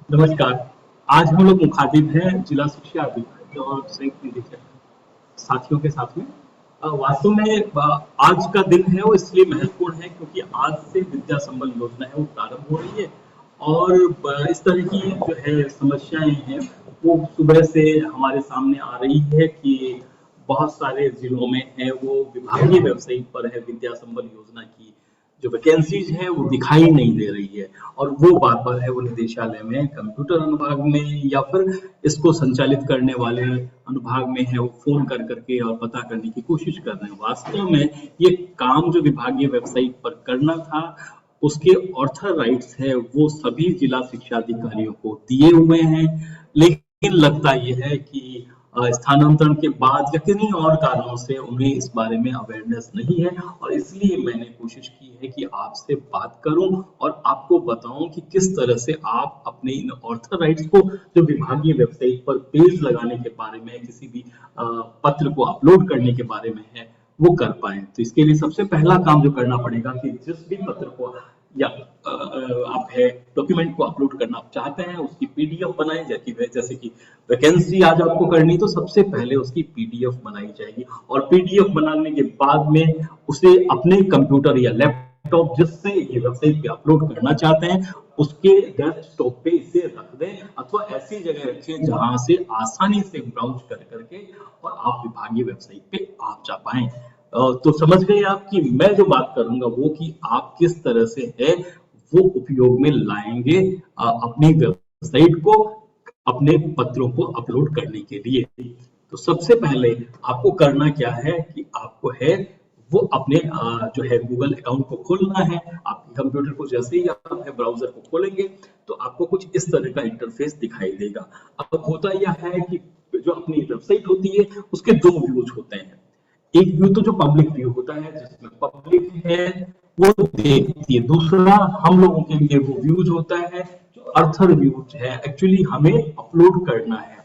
नमस्कार। आज हम लोग मुखातिब हैं जिला शिक्षा अधिकारी और संयुक्त निदेशक साथियों के साथ में। वास्तव में आज का दिन है वो इसलिए महत्वपूर्ण है क्योंकि आज से विद्या संबल योजना है वो प्रारंभ हो रही है और इस तरह की जो है समस्याएं हैं वो सुबह से हमारे सामने आ रही है कि बहुत सारे जिलों में है वो विभागीय वेबसाइट पर है विद्या संबल योजना की जो वैकेंसीज है वो दिखाई नहीं दे रही है और वो बार बार है वो निदेशालय में कंप्यूटर अनुभाग में या फिर इसको संचालित करने वाले अनुभाग में है वो फोन कर करके और पता करने की कोशिश कर रहे हैं। वास्तव में ये काम जो विभागीय वेबसाइट पर करना था उसके ऑर्थर राइट्स है वो सभी जिला शिक्षा अधिकारियों को दिए हुए हैं, लेकिन लगता यह है कि स्थानांतरण के बाद या किन्हीं और कारणों से उन्हें इस बारे में अवेयरनेस नहीं है और इसलिए मैंने कोशिश की है कि आपसे बात करूं और आपको बताऊं कि किस तरह से आप अपने इन ऑर्थर राइट्स को जो विभागीय वेबसाइट पर पेज लगाने के बारे में किसी भी पत्र को अपलोड करने के बारे में है वो कर पाए। तो इसके लिए सबसे पहला काम जो करना पड़ेगा कि जिस भी पत्र को या आप है डॉक्यूमेंट को अपलोड करना चाहते हैं उसकी पीडीएफ बनाएं। जैसे कि वैकेंसी आज आपको करनी तो सबसे पहले उसकी पीडीएफ बनाई जाएगी और पीडीएफ बनाने के बाद में उसे अपने कंप्यूटर या लैपटॉप जिससे ये वेबसाइट पे अपलोड करना चाहते हैं उसके डेस्कटॉप पे इसे रख दें अथवा ऐसी जगह रखें जहां से आसानी से ब्राउज कर करके और आप विभागीय वेबसाइट पे आप जा पाए। तो समझ गए आप कि मैं जो बात करूंगा वो कि आप किस तरह से है वो उपयोग में लाएंगे अपनी वेबसाइट को अपने पत्रों को अपलोड करने के लिए। तो सबसे पहले आपको करना क्या है कि आपको है वो अपने जो है गूगल अकाउंट को खोलना है। आपके कंप्यूटर को जैसे ही आप है ब्राउजर को खोलेंगे तो आपको कुछ इस तरह का इंटरफेस दिखाई देगा। अब होता यह है कि जो अपनी वेबसाइट होती है उसके दो व्यूज होते हैं। एक व्यू तो जो पब्लिक व्यू होता है जिसमें पब्लिक है वो देखती है, दूसरा हम लोगों के लिए वो व्यूज होता है जो अर्थर व्यूज है, एक्चुअली हमें अपलोड करना है।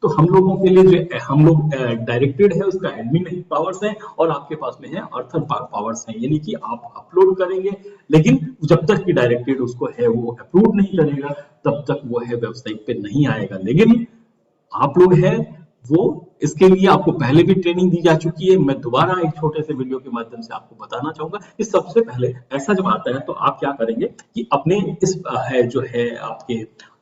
तो हम लोगों के लिए जो हम लोग डायरेक्टेड है उसका एडमिन पावर्स है और आपके पास में है अर्थर पावर्स है, यानी कि आप अपलोड करेंगे लेकिन जब तक कि डायरेक्टेड उसको है वो अप्रूव नहीं करेगा तब तक वो है वेबसाइट पे नहीं आएगा। लेकिन आप लोग है वो इसके लिए आपको पहले भी ट्रेनिंग दी जा चुकी है। मैं दोबारा एक छोटे से वीडियो के माध्यम से आपको बताना चाहूंगा कि सबसे पहले ऐसा जब आता है तो आप क्या करेंगे कि अपने इस है जो है आपके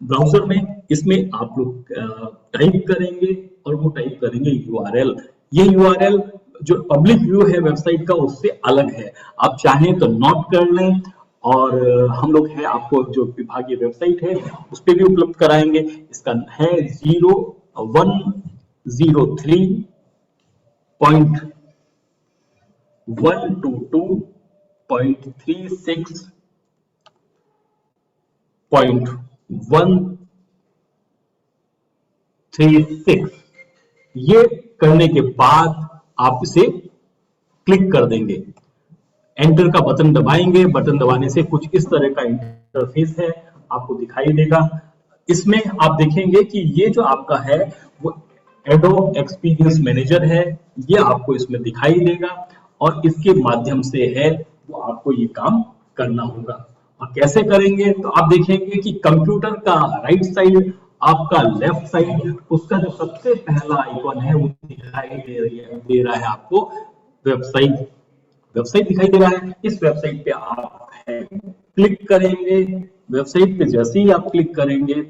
ब्राउजर में इसमें आप लोग टाइप करेंगे और वो टाइप करेंगे यूआरएल। ये यूआरएल जो पब्लिक व्यू है वेबसाइट का उससे अलग है, आप चाहें तो नोट कर लें और हम लोग है आपको जो विभागीय वेबसाइट है उस पर भी उपलब्ध कराएंगे। इसका है 122.36.136। ये करने के बाद आप इसे क्लिक कर देंगे, एंटर का बटन दबाएंगे। बटन दबाने से कुछ इस तरह का इंटरफेस है आपको दिखाई देगा। इसमें आप देखेंगे कि ये जो आपका है वो एडोब एक्सपीरियंस मैनेजर है, ये आपको इसमें दिखाई देगा और इसके माध्यम से है वो आपको ये काम करना होगा। और कैसे करेंगे तो आप देखेंगे कि कंप्यूटर का राइट साइड आपका लेफ्ट साइड उसका जो सबसे पहला आइकॉन है वो दिखाई दे रहा है आपको वेबसाइट। वेबसाइट दिखाई दे रहा है, इस वेबसाइट पे आप क्लिक करेंगे। वेबसाइट पे जैसे ही आप क्लिक करेंगे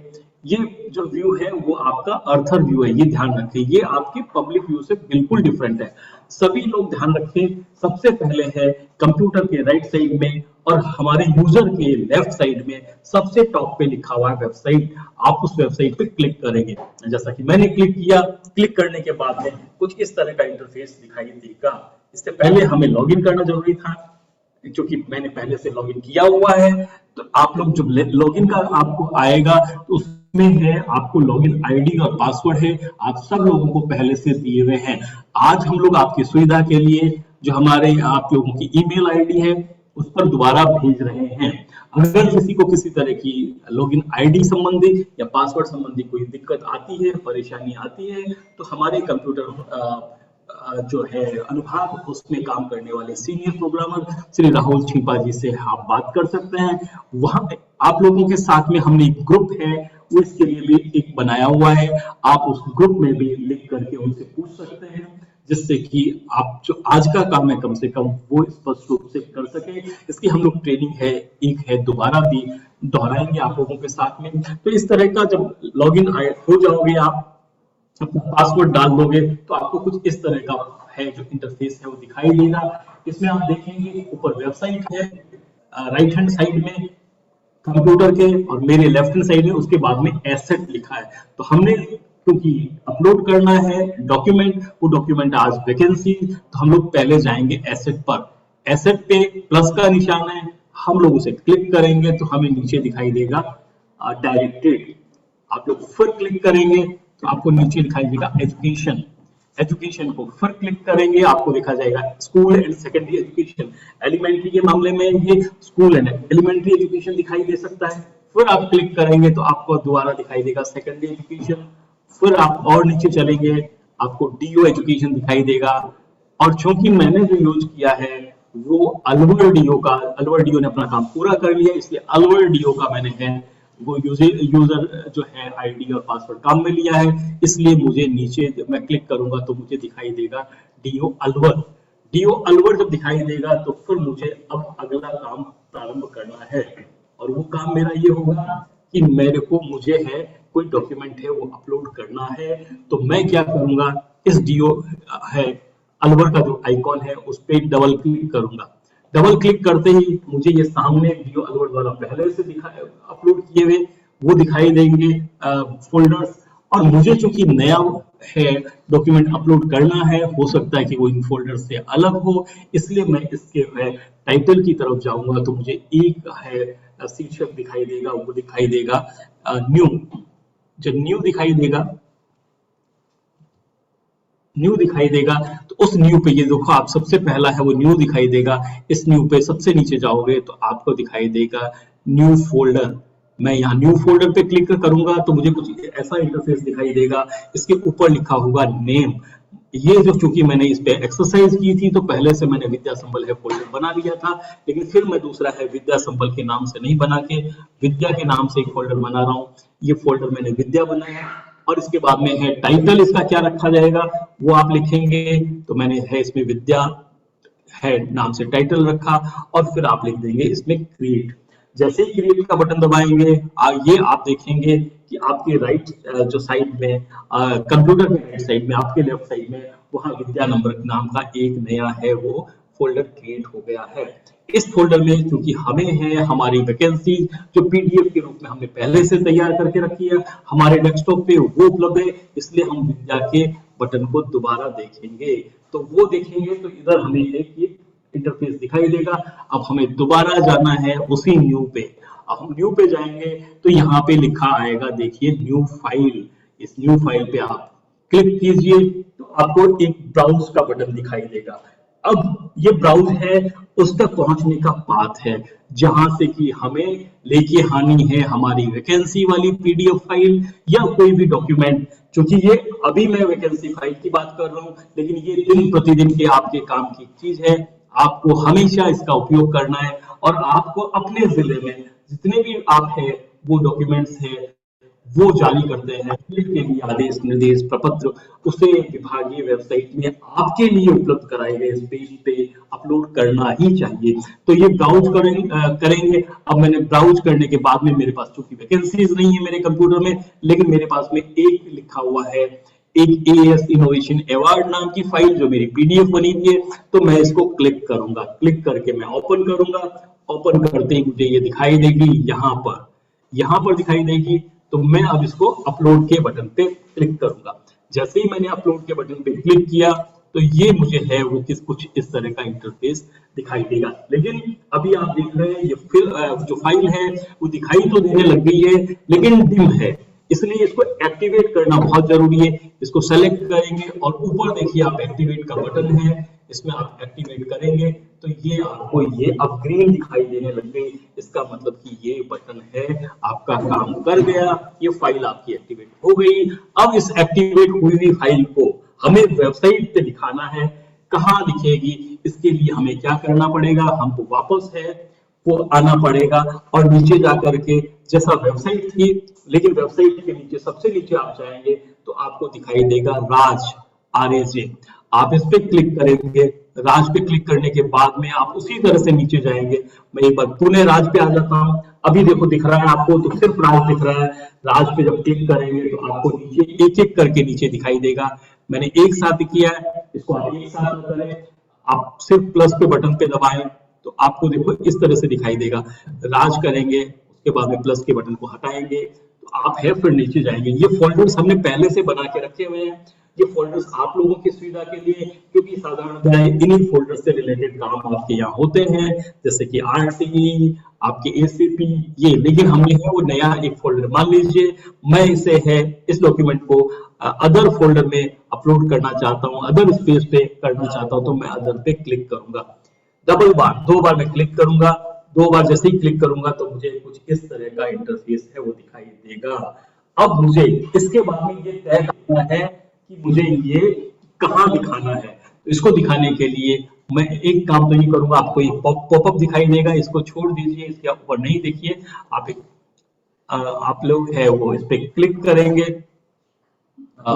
ये जो व्यू है वो आपका अर्थर व्यू है, ये ध्यान रखें, ये आपके पब्लिक व्यू से बिल्कुल डिफरेंट है। सभी लोग ध्यान रखें, सबसे पहले है कंप्यूटर के राइट साइड में और हमारे यूजर के लेफ्ट साइड में सबसे टॉप पे लिखा हुआ है वेबसाइट। आप उस वेबसाइट पे क्लिक करेंगे, जैसा कि मैंने क्लिक किया। क्लिक करने के बाद में कुछ इस तरह का इंटरफेस दिखाई देगा। इससे पहले हमें लॉगिन करना जरूरी था, क्योंकि मैंने पहले से लॉगिन किया हुआ है। तो आप लोग जब लॉगिन का आपको आएगा तो उसमें है आपको लॉगिन आईडी और पासवर्ड है, आप सब लोगों को पहले से दिए हुए हैं। आज हम लोग आपकी सुविधा के लिए जो हमारे आप लोगों की ईमेल आईडी है उस पर दोबारा भेज रहे हैं। अगर किसी को किसी तरह की लॉगिन आईडी संबंधी या पासवर्ड संबंधी कोई दिक्कत आती है, परेशानी आती है तो हमारे कंप्यूटर जो है अनुभाग उसमें काम करने वाले सीनियर प्रोग्रामर श्री राहुल छिपा जी से आप बात कर सकते हैं। वहां पे आप लोगों के साथ में हमने एक ग्रुप है वो इसके लिए भी एक बनाया हुआ है। आप उस ग्रुप में भी लिख करके उनसे पूछ सकते हैं, जिससे कि आप जो आज का काम है कम से कम वो स्पष्ट रूप से कर सके। इसकी हम लोग ट्रेनिंग है, एक है, दोबारा भी दोहराएंगे आप लोगों के साथ में। तो इस तरह का जब लॉगिन हो जाओगे, आप अपना पासवर्ड डाल दोगे, तो आपको कुछ इस तरह का है जो इंटरफेस है वो दिखाई देगा। इसमें आप देखेंगे ऊपर वेबसाइट है, राइट हैंड साइड में कंप्यूटर के, और मेरे लेफ्ट हैंड साइड में उसके बाद में एसेट लिखा है। तो हमने क्योंकि अपलोड करना है डॉक्यूमेंट, वो डॉक्यूमेंट आज वैकेंसी, तो हम लोग पहले जाएंगे एसेट पर। एसेट पे प्लस का निशान है, हम लोग उसे क्लिक करेंगे तो हमें नीचे दिखाई देगा डायरेक्टेड। आप लोग फिर क्लिक करेंगे तो आपको नीचे दिखाई देगा एजुकेशन। एजुकेशन को फिर क्लिक करेंगे, आपको देखा जाएगा school and secondary education. Elementary के मामले में ये स्कूल एंड एलिमेंट्री एजुकेशन दिखाई दे सकता है। फिर आप क्लिक करेंगे तो आपको दोबारा दिखाई देगा सेकेंडरी एजुकेशन। फिर आप और नीचे चलेंगे, आपको डीओ एजुकेशन दिखाई देगा। और चूंकि मैंने जो यूज किया है वो अलवर डीओ का, अलवर डीओ ने अपना काम पूरा कर लिया, इसलिए अलवर डीओ का मैंने है वो यूजर जो है आईडी और पासवर्ड काम में लिया है। इसलिए मुझे नीचे जब मैं क्लिक करूंगा तो मुझे दिखाई देगा डीओ अलवर। डीओ अलवर जब दिखाई देगा तो फिर मुझे अब अगला काम प्रारंभ करना है, और वो काम मेरा ये होगा कि मेरे को मुझे है कोई डॉक्यूमेंट है वो अपलोड करना है। तो मैं क्या करूंगा, इस डीओ है अलवर का जो आइकॉन है उस पर डबल क्लिक करूंगा। डबल क्लिक करते ही मुझे ये सामने वीडियो अलवर द्वारा पहले से अपलोड किए हुए वो दिखाई देंगे फोल्डर्स। और मुझे चूंकि नया है डॉक्यूमेंट अपलोड करना है, हो सकता है कि वो इन फोल्डर से अलग हो, इसलिए मैं इसके टाइटल की तरफ जाऊंगा तो मुझे एक है शीर्षक दिखाई देगा, वो दिखाई देगा न्यू। जब न्यू दिखाई देगा, न्यू दिखाई देगा तो उस न्यू पे ये देखो आप सबसे पहला है वो न्यू दिखाई देगा। इस न्यू पे सबसे नीचे जाओगे तो आपको दिखाई देगा न्यू फोल्डर। मैं यहाँ न्यू फोल्डर पे क्लिक करूंगा तो मुझे कुछ ऐसा इंटरफेस दिखाई देगा। इसके ऊपर लिखा होगा नेम। ये जो चूंकि मैंने इस पे एक्सरसाइज की थी तो पहले से मैंने विद्या संबल है फोल्डर बना लिया था, लेकिन फिर मैं दूसरा है विद्या संबल के नाम से नहीं बना के विद्या के नाम से एक फोल्डर बना रहा हूँ। ये फोल्डर मैंने विद्या बनाया, और इसके बाद में है टाइटल, इसका क्या रखा जाएगा वो आप लिखेंगे। तो मैंने है इसमें विद्या है नाम से टाइटल रखा, और फिर आप लिख देंगे इसमें क्रिएट। जैसे ही क्रिएट का बटन दबाएंगे ये आप देखेंगे कि आपके राइट जो साइड में कंप्यूटर के राइट साइड में, आपके लेफ्ट साइड में वहां विद्या नंबर नाम का एक नया है वो फोल्डर क्रिएट हो गया है। इस फोल्डर में क्योंकि हमें है हमारी वैकेंसी जो पीडीएफ के रूप में हमने पहले से तैयार करके रखी है हमारे डेस्कटॉप पे वो उपलब्ध है, इसलिए हम विद्या के बटन को दोबारा देखेंगे। तो वो देखेंगे तो इधर हमें एक ये इंटरफेस दिखाई देगा। अब हमें दोबारा जाना है उसी न्यू पे। अब हम न्यू पे जाएंगे तो यहाँ पे लिखा आएगा, देखिए न्यू फाइल। इस न्यू फाइल पे आप क्लिक कीजिए तो आपको एक ब्राउज का बटन दिखाई देगा। अब ये ब्राउज है उस तक पहुंचने का पाथ है जहां से कि हमें लेके आनी है हमारी वैकेंसी वाली पीडीएफ फाइल या कोई भी डॉक्यूमेंट। क्योंकि ये अभी मैं वैकेंसी फाइल की बात कर रहा हूँ, लेकिन ये दिन प्रतिदिन के आपके काम की चीज है। आपको हमेशा इसका उपयोग करना है, और आपको अपने जिले में जितने भी आप है वो डॉक्यूमेंट्स है वो जारी करते हैं के लिए आदेश निर्देश प्रपत्र, उसे विभागीय वेबसाइट में आपके लिए उपलब्ध कराए गए इस पेज पे अपलोड करना ही चाहिए। तो ये ब्राउज करेंगे। अब मैंने ब्राउज करने के बाद में मेरे पास चूंकि वैकेंसीज नहीं है मेरे कंप्यूटर में, लेकिन मेरे पास में एक लिखा हुआ है एक एएस इनोवेशन अवार्ड नाम की फाइल जो मेरी पीडीएफ बनी हुई है। तो मैं इसको क्लिक करूंगा, क्लिक करके मैं ओपन करूंगा। ओपन करते ही मुझे ये दिखाई देगी, यहाँ पर दिखाई देगी। तो मैं अब इसको अपलोड के बटन पे क्लिक करूंगा। जैसे ही मैंने अपलोड के बटन पे क्लिक किया तो ये मुझे है वो कुछ इस तरह का इंटरफेस दिखाई देगा। लेकिन अभी आप देख रहे हैं ये जो फाइल है वो दिखाई तो देने लग गई है लेकिन डिम है, इसलिए इसको एक्टिवेट करना बहुत जरूरी है। इसको सेलेक्ट करेंगे और ऊपर देखिए आप एक्टिवेट का बटन है, इसमें आप एक्टिवेट करेंगे तो ये आपको ये अब ग्रीन दिखाई देने लग गई। इसका मतलब कि ये बटन है आपका काम कर गया, ये फाइल आपकी एक्टिवेट हो गई। अब इस एक्टिवेट हुई हुई फाइल को हमें वेबसाइट पे दिखाना है। कहाँ दिखेगी, इसके लिए हमें क्या करना पड़ेगा, हमको वापस है वो आना पड़ेगा और नीचे जा करके जैसा वेबसाइट थी, लेकिन वेबसाइट के नीचे सबसे नीचे आप जाएंगे तो आपको दिखाई देगा राज, RAJ। आप इस पे क्लिक करेंगे। राज पे क्लिक करने के बाद में आप उसी तरह से नीचे जाएंगे। मैं एक बार पुणे राज पे आ जाता हूँ। अभी देखो दिख रहा है आपको, तो सिर्फ राज दिख रहा है। राज पे जब क्लिक करेंगे तो आपको नीचे एक एक करके नीचे दिखाई देगा। मैंने एक साथ किया है, इसको आप एक साथ में करें। आप सिर्फ प्लस पे बटन पे दबाएं तो आपको देखो इस तरह से दिखाई देगा। राज करेंगे, उसके बाद में प्लस के बटन को हटाएंगे तो आप है फिर नीचे जाएंगे। ये फोल्डर्स हमने पहले से बना के रखे हुए हैं। ये फोल्डर्स आप लोगों की सुविधा के लिए, क्योंकि साधारणतः इन्हीं फोल्डर से रिलेटेड काम आपके यहाँ होते हैं, जैसे कि RTE, आपके ACP, ये। लेकिन हमने है वो नया एक फोल्डर, मान लीजिए मैं इसे है इस डॉक्यूमेंट को अदर फोल्डर में अपलोड करना चाहता हूँ, अदर स्पेस पे करना चाहता हूँ, तो मैं अदर पे क्लिक करूंगा। डबल बार, 2 बार मैं क्लिक करूंगा। 2 बार जैसे ही क्लिक करूंगा तो मुझे कुछ इस तरह का इंटरफेस है वो दिखाई देगा। अब मुझे इसके बाद में ये तय करना है कि मुझे ये कहाँ दिखाना है। तो इसको दिखाने के लिए मैं एक काम तो ये करूंगा, आपको एक पॉपअप दिखाई देगा, इसको छोड़ दीजिए, इसके ऊपर नहीं देखिए। आप एक आप लोग है वो इस पे क्लिक करेंगे। अ,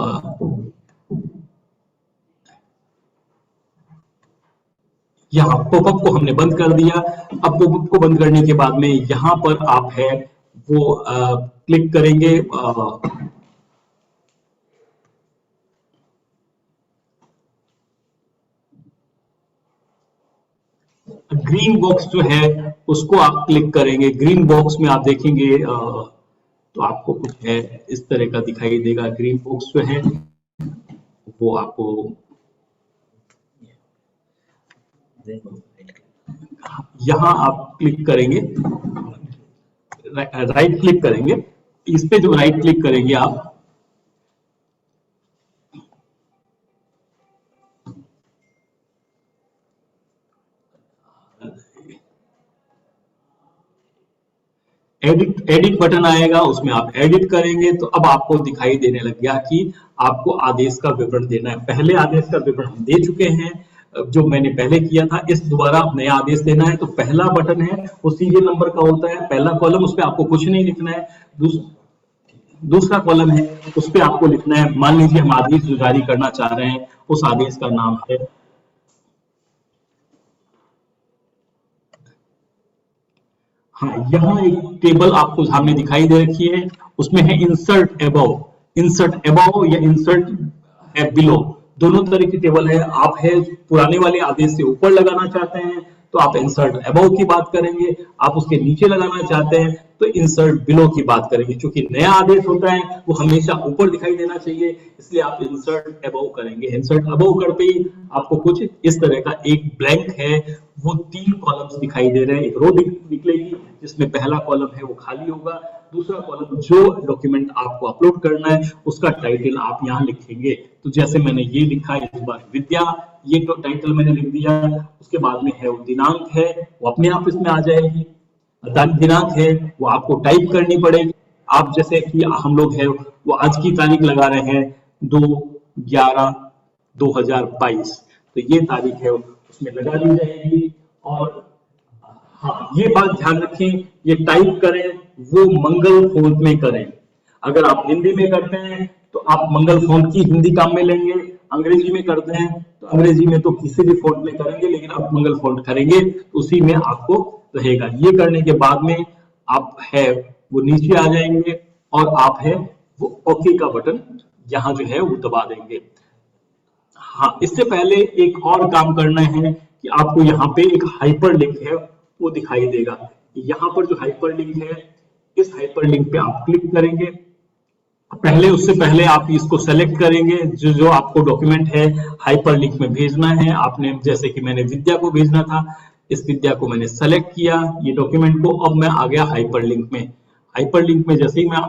यहाँ पॉपअप को हमने बंद कर दिया। अब पॉपअप को बंद करने के बाद में यहाँ पर आप है वो क्लिक करेंगे। ग्रीन बॉक्स जो है उसको आप क्लिक करेंगे। ग्रीन बॉक्स में आप देखेंगे तो आपको कुछ है इस तरह का दिखाई देगा। ग्रीन बॉक्स जो है वो आपको यहाँ आप क्लिक करेंगे, राइट क्लिक करेंगे। इस पे जो राइट क्लिक करेंगे आप, एडिट एडिट बटन आएगा, उसमें आप एडिट करेंगे तो अब आपको दिखाई देने लग गया कि आपको आदेश का विवरण देना है। पहले आदेश का विवरण हम दे चुके हैं, जो मैंने पहले किया था। इस दोबारा नया आदेश देना है तो पहला बटन है वो सीरियल नंबर का होता है, पहला कॉलम, उस पर आपको कुछ नहीं लिखना है। दूसरा कॉलम है उस पर आपको लिखना है, मान लीजिए हम आदेश जो जारी करना चाह रहे हैं उस आदेश का नाम है। हाँ, यहाँ एक टेबल आपको सामने दिखाई दे रखी है, उसमें है इंसर्ट अबव। इंसर्ट अबव या इंसर्ट है बिलो, दोनों तरह की टेबल है। आप है पुराने वाले आदेश से ऊपर लगाना चाहते हैं तो आप इंसर्ट अबव की बात करेंगे, आप उसके नीचे लगाना चाहते हैं तो इंसर्ट बिलो की बात करेंगे। क्योंकि नया आदेश होता है वो हमेशा ऊपर दिखाई देना चाहिए, इसलिए आप इंसर्ट अबव करेंगे। इंसर्ट अबव करते ही आपको कुछ इस तरह का एक ब्लैंक है, वो 3 कॉलम्स दिखाई दे रहे हैं। एक रो निकलेगी जिसमें पहला कॉलम है वो खाली होगा, दूसरा कॉलम जो डॉक्यूमेंट आपको अपलोड करना है उसका टाइटल आप यहाँ लिखेंगे। तो जैसे मैंने ये लिखा इस बार विद्या, ये तो टाइटल मैंने लिख दिया। उसके बाद में है वो दिनांक है, वो अपने आप इसमें आ जाएगी। दिनांक है वो आपको टाइप करनी पड़ेगी। आप जैसे कि हम लोग है वो आज की तारीख लगा रहे हैं 2/11/2022, तो ये तारीख है उसमें लगा दी जाएगी। और हाँ, ये बात ध्यान रखें, ये टाइप करें वो मंगल फॉन्ट में करें। अगर आप हिंदी में करते हैं तो आप मंगल फॉन्ट की हिंदी काम में लेंगे, अंग्रेजी में करते हैं तो अंग्रेजी में तो किसी भी फॉन्ट में करेंगे, लेकिन आप मंगल फॉन्ट करेंगे तो उसी में आपको रहेगा। ये करने के बाद में आप है वो नीचे आ जाएंगे और आप है वो ओके का बटन यहाँ जो है वो दबा देंगे। हाँ, इससे पहले एक और काम करना है कि आपको यहाँ पे एक हाइपर लिंक है वो दिखाई देगा। यहाँ पर जो हाइपर लिंक है, इस हाइपर लिंक पे आप क्लिक करेंगे। पहले उससे पहले आप इसको सेलेक्ट करेंगे, जो जो आपको डॉक्यूमेंट है हाइपर लिंक में भेजना है। आपने जैसे कि मैंने विद्या को भेजना था, इस विद्या को मैंने सेलेक्ट किया ये डॉक्यूमेंट को। अब मैं आ गया हाइपर लिंक में। हाइपर लिंक में जैसे ही मैं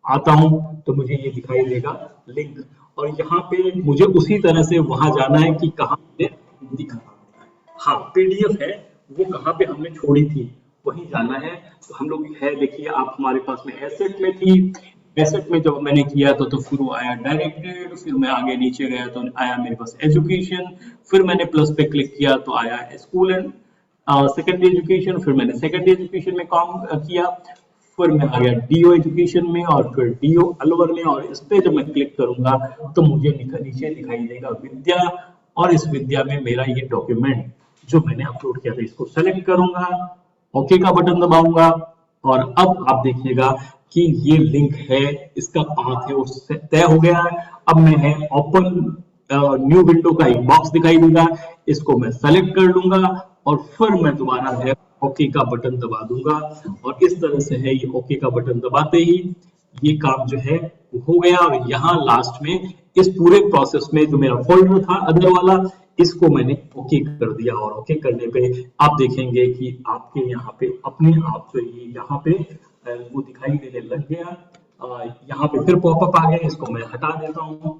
आता हूं तो मुझे ये दिखाई देगा लिंक, और यहाँ पे मुझे उसी तरह से वहां जाना है कि कहाँ पे दिखा, हाँ पीडीएफ है वो कहाँ पे हमने छोड़ी थी वहीं जाना है। तो हम लोग है देखिए, आप हमारे पास में एसेट में थी, एसेट में जब मैंने किया तो फिर वो आया डायरेक्टेड, फिर मैं आगे नीचे गया तो आया मेरे पास एजुकेशन, फिर मैंने प्लस पे क्लिक किया तो आया स्कूल एंड सेकेंडरी एजुकेशन, फिर मैंने सेकेंडरी एजुकेशन में काम किया, फिर मैं आ गया डीओ एजुकेशन में और फिर डीओ अलवर में, और इस पे जब मैं क्लिक करूंगा तो मुझे नीचे दिखाई देगा विद्या, और इस विद्या में मेरा ये डॉक्यूमेंट जो मैंने अपलोड किया था इसको सेलेक्ट करूंगा, ओके का बटन दबाऊंगा, और अब आप देखिएगा कि ये लिंक है, इसका पाथ है वो तय हो गया है। अब मैं है ओपन न्यू विंडो का एक बॉक्स दिखाई देगा, इसको मैं सेलेक्ट कर लूंगा और फिर मैं दोबारा है ओके का बटन दबा दूंगा, और इस तरह से है ये ओके का बटन दबाते ही ये काम जो है वो हो गया। और यहाँ लास्ट में इस पूरे प्रोसेस में जो मेरा फोल्डर था अदर वाला, इसको मैंने ओके कर दिया, और ओके करने पे आप देखेंगे कि आपके यहाँ पे अपने आप जो ये यहाँ पे वो दिखाई देने लग गया। यहाँ पे फिर पॉपअप आ गया, इसको मैं हटा देता हूँ।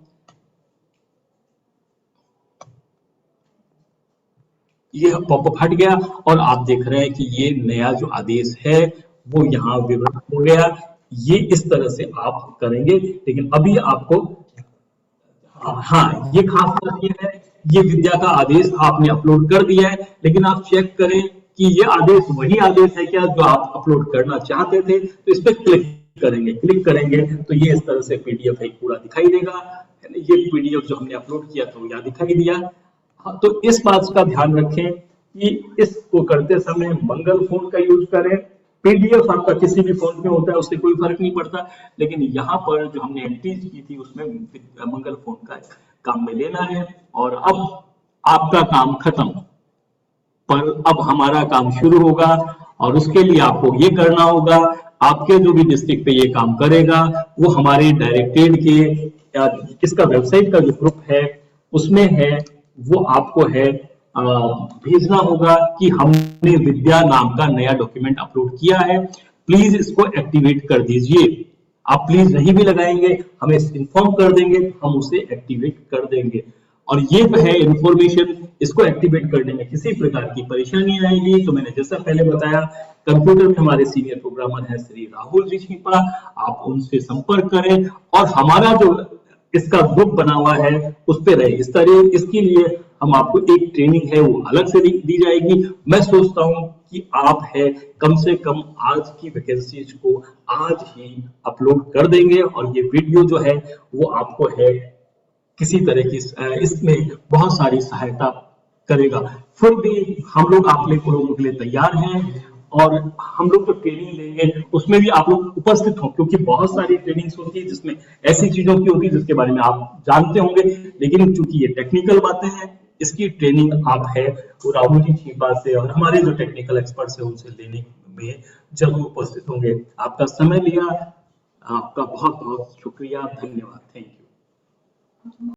ये पॉपअप हट गया और आप देख रहे हैं कि ये नया जो आदेश है वो यहाँ विवरण हो गया। ये इस तरह से आप करेंगे, लेकिन अभी आपको हाँ, ये खास बात ये है, ये विद्या का आदेश आपने अपलोड कर दिया है, लेकिन आप चेक करें कि ये आदेश वही आदेश है क्या जो आप अपलोड करना चाहते थे। तो इस पर क्लिक करेंगे तो ये इस तरह से पीडीएफ है पूरा दिखाई देगा। ये पीडीएफ जो हमने अपलोड किया था वो यहाँ दिखाई दिया। हाँ, तो इस बात का ध्यान रखें कि इसको करते समय मंगल फोन का यूज करें। पीडीएफ आपका किसी भी फोन में होता है, उससे कोई फर्क नहीं पड़ता, लेकिन यहाँ पर जो हमने एंट्रीज की थी उसमें मंगल फोन का काम में लेना है। और अब आपका काम खत्म, पर अब हमारा काम शुरू होगा, और उसके लिए आपको ये करना होगा, आपके जो भी डिस्ट्रिक्ट पे ये काम करेगा वो हमारे डायरेक्टेड के इसका वेबसाइट का जो ग्रुप है उसमें है, वो आपको है भेजना होगा कि हमने विद्या नाम का नया डॉक्यूमेंट अपलोड किया है, प्लीज इसको एक्टिवेट कर दीजिए। आप प्लीज नहीं भी लगाएंगे, हमें इन्फॉर्म कर देंगे, हम उसे एक्टिवेट कर देंगे। और ये है इंफॉर्मेशन, इसको एक्टिवेट करने में किसी प्रकार की परेशानी आएगी तो मैंने जैसा पहले बताया, कंप्यूटर में हमारे सीनियर प्रोग्रामर हैं श्री राहुल जी छिपा, आप उनसे संपर्क करें, और हमारा जो इसका ग्रुप बना हुआ है उस पर रहे। इस तरह इसके लिए हम आपको एक ट्रेनिंग है वो अलग से दी जाएगी। मैं सोचता हूँ कि आप है कम से कम आज की वैकेंसीज को आज ही अपलोड कर देंगे, और ये वीडियो जो है वो आपको है किसी तरह की इसमें बहुत सारी सहायता करेगा। फिर भी हम लोग आप लोगों के लिए तैयार हैं, और हम लोग जो ट्रेनिंग लेंगे उसमें भी आप लोग उपस्थित हो, क्योंकि बहुत सारी ट्रेनिंग्स होती है जिसमें ऐसी चीजों की होती है जिसके बारे में आप जानते होंगे, लेकिन चूंकि ये टेक्निकल बातें हैं, इसकी ट्रेनिंग आप है वो राहुल जी छिपा से और हमारे जो टेक्निकल एक्सपर्ट्स है उनसे लेने में जरूर उपस्थित होंगे। आपका समय लिया, आपका बहुत बहुत शुक्रिया, धन्यवाद, थैंक यू।